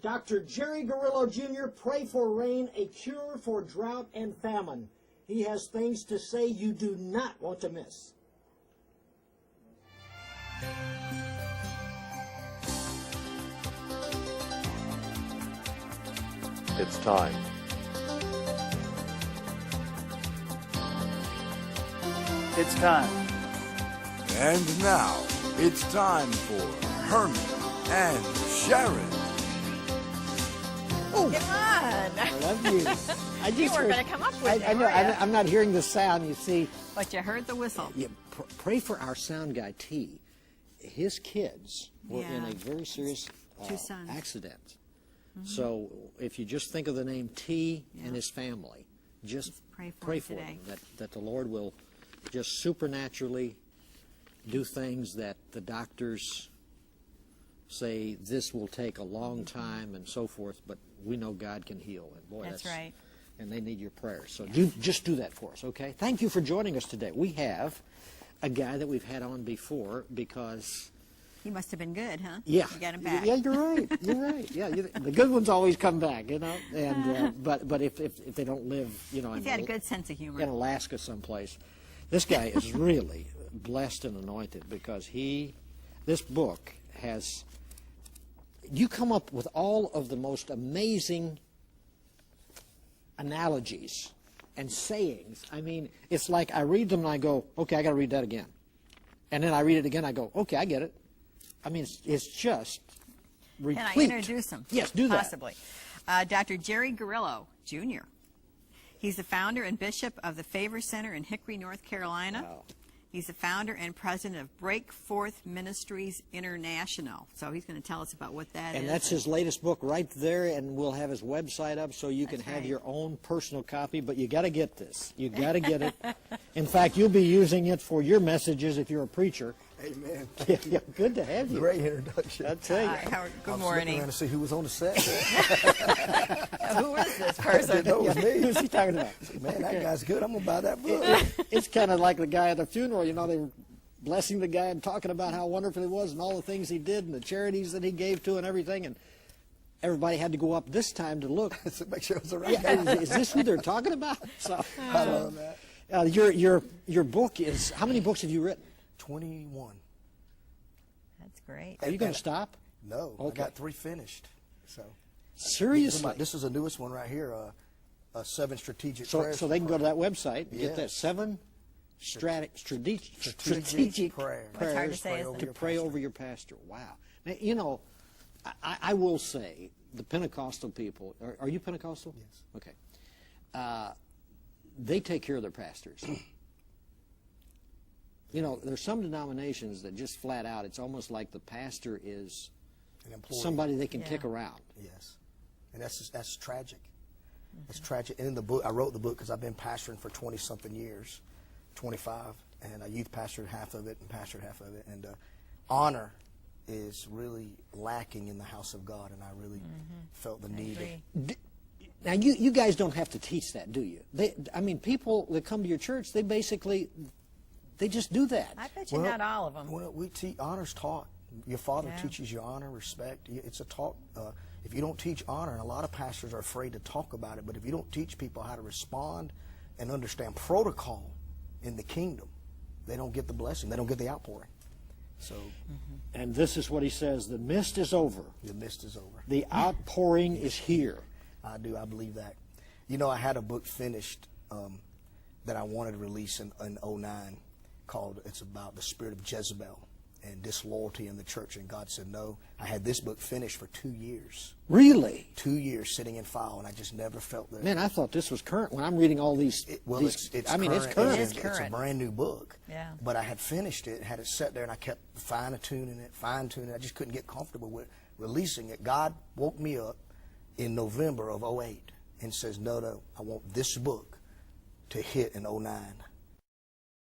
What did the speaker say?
Dr. Jerry Grillo Jr., Pray for Rain, a Cure for Drought and Famine. He has things to say you do not want to miss. It's time. It's time. And now, it's time for Herman and Sharon. Come on. I love you. I just You weren't heard- going to come up with I it, know. were ya? I'm not hearing the sound. You see. But you heard the whistle. Yeah, pray for our sound guy T. His kids were in Yeah. a very serious Two sons. accident. So if you just think of the name T and his family, just pray for him him today. that the Lord will just supernaturally do things that the doctors say this will take a long time and so forth, but we know God can heal. And boy, That's right. And they need your prayers. So just do that for us, okay? Thank you for joining us today. We have a guy that we've had on before because... He must have been good, huh? Yeah. You got him back. Yeah, you're right. You're right. Yeah, the good ones always come back, you know. And but if they don't live, you know, He's got a good sense of humor. in Alaska someplace, this guy is really blessed and anointed because this book has. You come up with all of the most amazing analogies and sayings. I mean, it's like I read them and I go, okay, I got to read that again, and then I read it again. I go, okay, I get it. I mean, it's just replete. Can I introduce him? Yes, do that. Possibly. Dr. Jerry Grillo, Jr. He's the founder and bishop of the Favor Center in Hickory, North Carolina. Wow. He's the founder and president of Break Forth Ministries International. So he's going to tell us about what that is. And that's his latest book right there, and we'll have his website up so you can That's have right. your own personal copy, but you got to get this. You got to get it. In fact, you'll be using it for your messages if you're a preacher. Amen. Yeah, good to have you. Great introduction. I tell you. Hi, Howard. Good I was looking morning. around to see who was on the set. Who is this I person? didn't know it was me. Who's he talking about? Man, that guy's good. I'm going to buy that book. It's kind of like the guy at the funeral. You know, they were blessing the guy and talking about how wonderful he was and all the things he did and the charities that he gave to and everything. And everybody had to go up this time to look. So make sure it was the right Yeah, guy. is this who they're talking about? So, I love that. your book is, how many books have you written? 21. That's great. Are you going to stop? No, I Okay. got 3 finished. So Seriously? This is the newest one right here, 7 strategic So prayers. they can go to that website and get that Yes. 7 strategic Strategic prayers. What's hard to prayers say, isn't to it? pray over your pastor. Wow. Now, you know, I will say the Pentecostal people, are you Pentecostal? Yes. Okay. They take care of their pastors. You know, there's some denominations that just flat out, it's almost like the pastor is An employee. somebody they can Yeah. kick around. Yes. And that's tragic. That's tragic. And in the book, I wrote the book because I've been pastoring for 20-something years, 25, and I youth pastored half of it and pastored half of it. And honor is really lacking in the house of God, and I really felt the need. Agree. Now, you guys don't have to teach that, do you? I mean, people that come to your church, they just do that. I bet you not all of them. Well, we teach honor's taught. Your father Yeah. teaches you honor, respect. It's a talk. If you don't teach honor, and a lot of pastors are afraid to talk about it, but if you don't teach people how to respond and understand protocol in the kingdom, they don't get the blessing. They don't get the outpouring. So And this is what he says, the mist is over. the mist is over. The outpouring is here. I believe that. You know, I had a book finished that I wanted to release in 2009 called, it's about the spirit of Jezebel and disloyalty in the church, and God said no. I had this book finished for 2 years. Really? 2 years sitting in file, and I just never felt that. Man, I thought this was current. When I'm reading all these, It's I mean, it's current. current. It is It's a current. brand new book. Yeah. But I had finished it, had it set there, and I kept fine-tuning it. I just couldn't get comfortable with releasing it. God woke me up in November of 2008 and says, no, I want this book to hit in 2009.